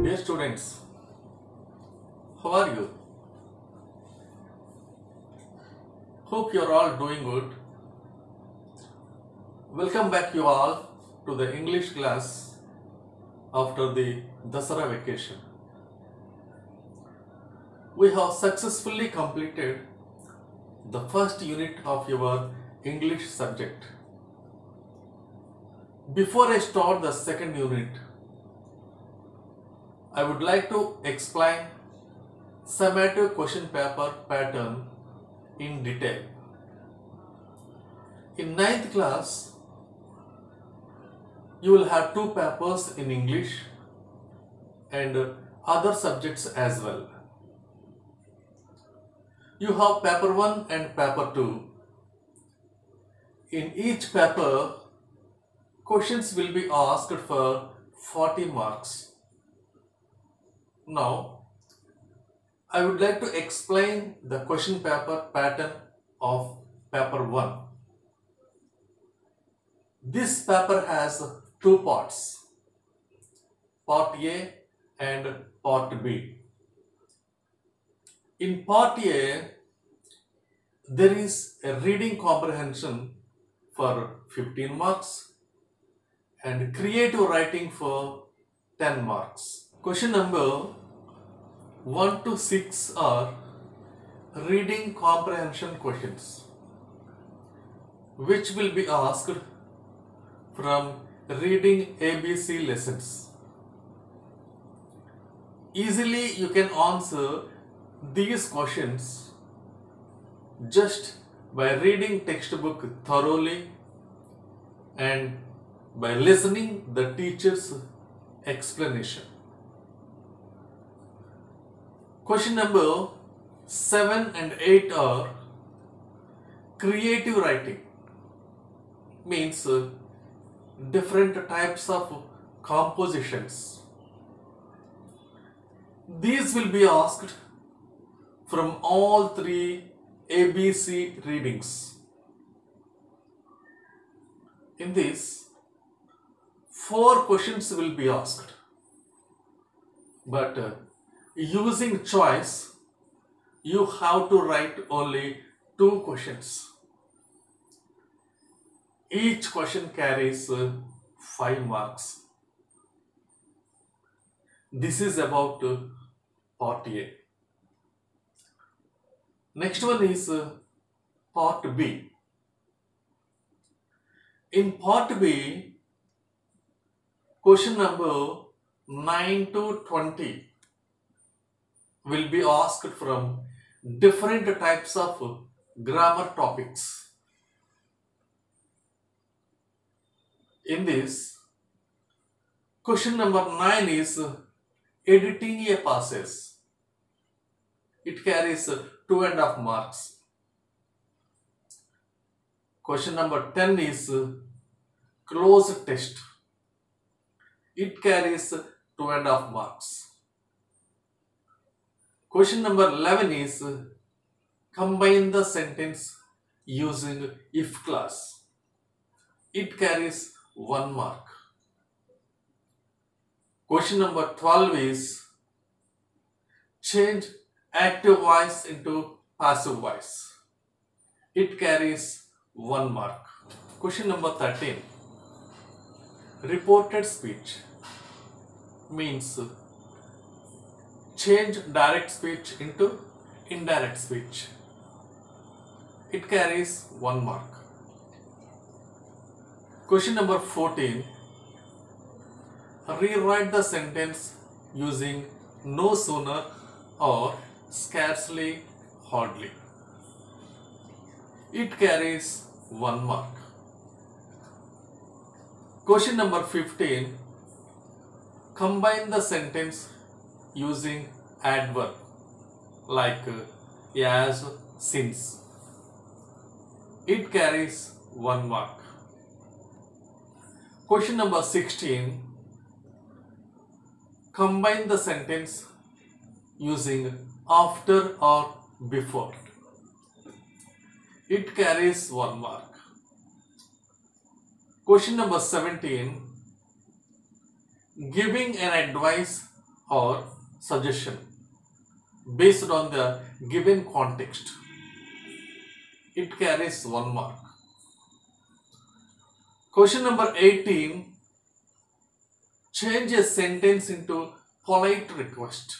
Dear students, how are you? Hope you are all doing good. Welcome back you all to the English class after the Dasara vacation. We have successfully completed the first unit of your English subject. Before I start the second unit, I would like to explain summative question paper pattern in detail. In 9th class, you will have two papers in English and other subjects as well. You have paper 1 and paper 2. In each paper, questions will be asked for 40 marks. Now, I would like to explain the question paper pattern of paper 1. This paper has two parts, part A and part B. In part A, there is a reading comprehension for 15 marks and creative writing for 10 marks. Question number 1 to 6 are reading comprehension questions, which will be asked from reading ABC lessons. Easily you can answer these questions just by reading textbook thoroughly and by listening the teacher's explanation. Question number 7 and 8 are creative writing, means different types of compositions. These will be asked from all three ABC readings. In this, 4 questions will be asked, but using choice, you have to write only 2 questions. Each question carries 5 marks. This is about part A. Next one is part B. In part B, question number 9 to 20 will be asked from different types of grammar topics. In this, question number 9 is editing a passage. It carries 2.5 marks. Question number 10 is close test. It carries 2.5 marks. Question number 11 is combine the sentence using if clause. It carries 1 mark. Question number 12 is change active voice into passive voice. It carries 1 mark. Question number 13, reported speech, means change direct speech into indirect speech. It carries 1 mark. Question number 14, rewrite the sentence using no sooner or scarcely, hardly. It carries 1 mark. Question number 15, combine the sentence using adverb like as, since. It carries 1 mark. Question number 16, combine the sentence using after or before. It carries 1 mark. Question number 17, giving an advice or suggestion based on the given context. It carries 1 mark. Question number 18. Change a sentence into polite request.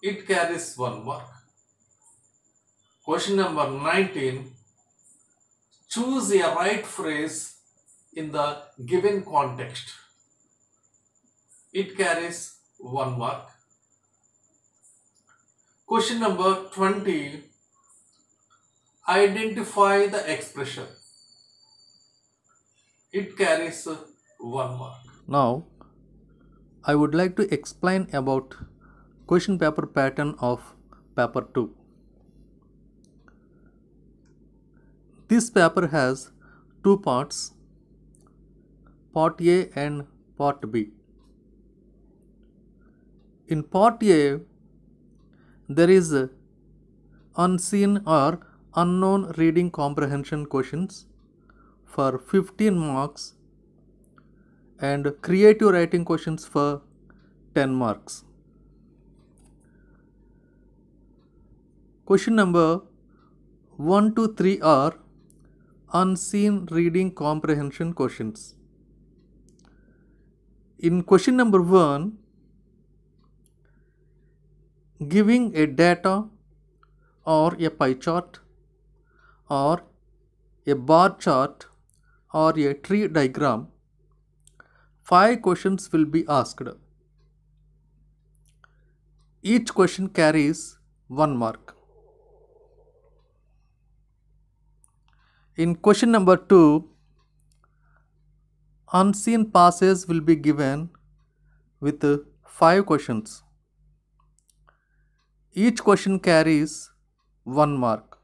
It carries 1 mark. Question number 19. Choose a right phrase in the given context. It carries 1 mark. Question number 20. Identify the expression. It carries 1 mark. Now, I would like to explain about question paper pattern of paper 2. This paper has 2 parts, part A and part B. In part A, there is unseen or unknown reading comprehension questions for 15 marks and creative writing questions for 10 marks. Question number 1 to 3 are unseen reading comprehension questions. In question number 1, giving a data or a pie chart or a bar chart or a tree diagram, 5 questions will be asked. Each question carries 1 mark. In question number 2, unseen passes will be given with 5 questions. Each question carries 1 mark.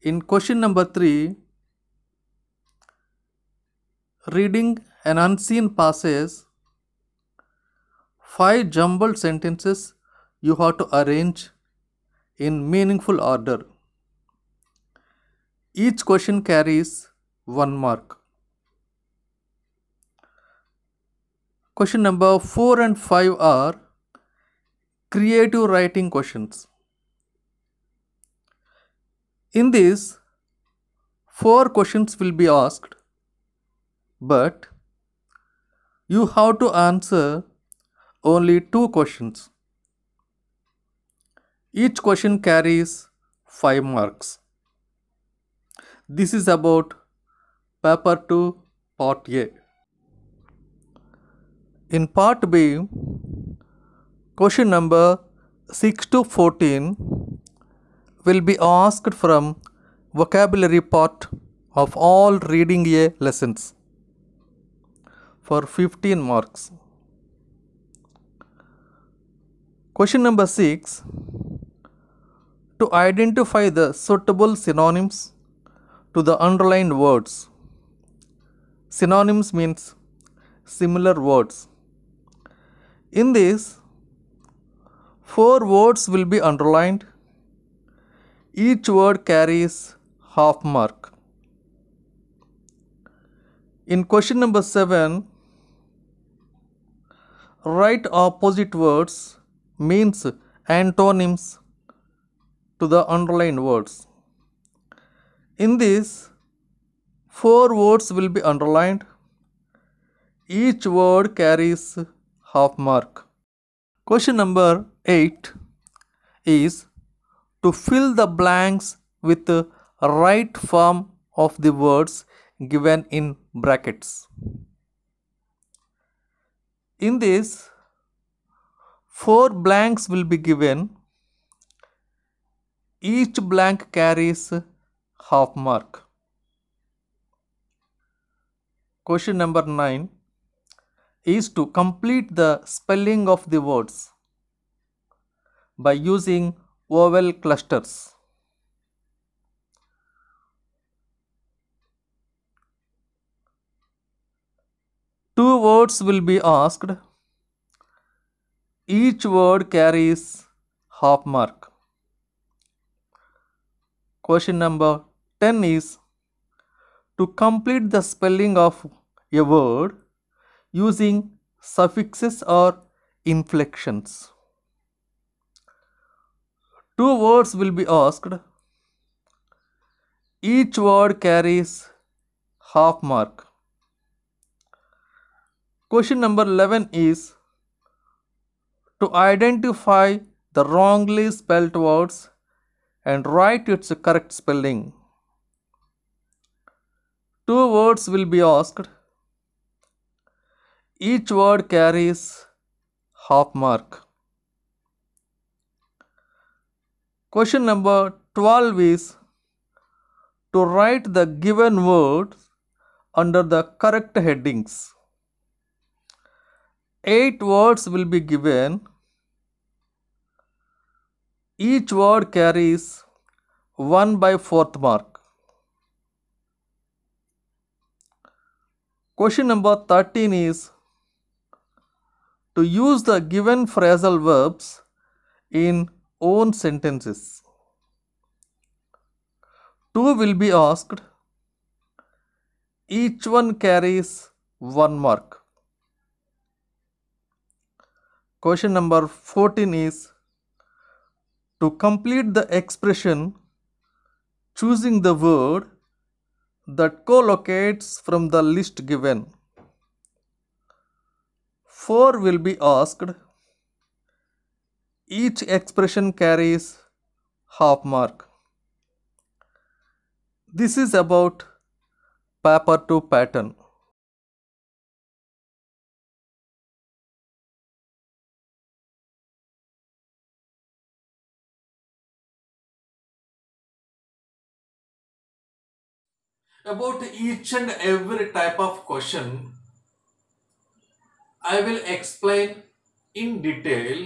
In question number 3, reading an unseen passage, 5 jumbled sentences you have to arrange in meaningful order. Each question carries 1 mark. Question number 4 and 5 are creative writing questions. In this, 4 questions will be asked, but you have to answer only 2 questions. Each question carries 5 marks. This is about paper 2, part A. In part B, question number 6 to 14 will be asked from vocabulary part of all reading A lessons for 15 marks. Question number 6, to identify the suitable synonyms to the underlined words. Synonyms means similar words. In this, 4 words will be underlined. Each word carries half mark. In question number 7, write opposite words means antonyms to the underlined words. In this, 4 words will be underlined. Each word carries half mark. Question number 8 is to fill the blanks with the right form of the words given in brackets. In this, 4 blanks will be given. Each blank carries half mark. Question number 9 is to complete the spelling of the words by using vowel clusters. Two words will be asked. Each word carries half mark. Question number 10 is to complete the spelling of a word using suffixes or inflections. Two words will be asked. Each word carries half mark. Question number 11 is to identify the wrongly spelt words and write its correct spelling. Two words will be asked. Each word carries half mark. Question number 12 is to write the given words under the correct headings. 8 words will be given. Each word carries 1/4 mark. Question number 13 is to use the given phrasal verbs in own sentences. 2 will be asked. Each one carries 1 mark. Question number 14 is to complete the expression choosing the word that co-locates from the list given. 4 will be asked. Each expression carries half mark. This is about paper 2 pattern. About each and every type of question, I will explain in detail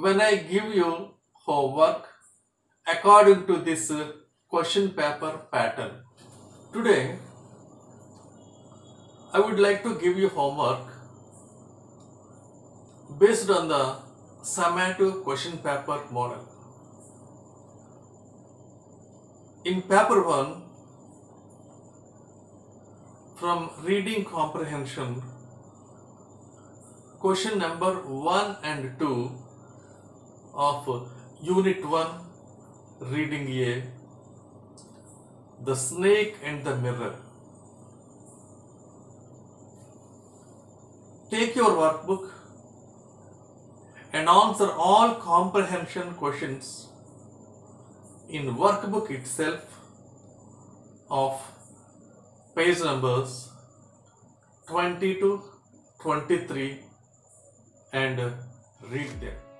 when I give you homework according to this question paper pattern. Today, I would like to give you homework based on the summative question paper model. In paper 1, from reading comprehension, question number 1 and 2 of Unit 1, Reading A, The Snake and the Mirror. Take your workbook and answer all comprehension questions in workbook itself of page numbers 20 to 23 and read them.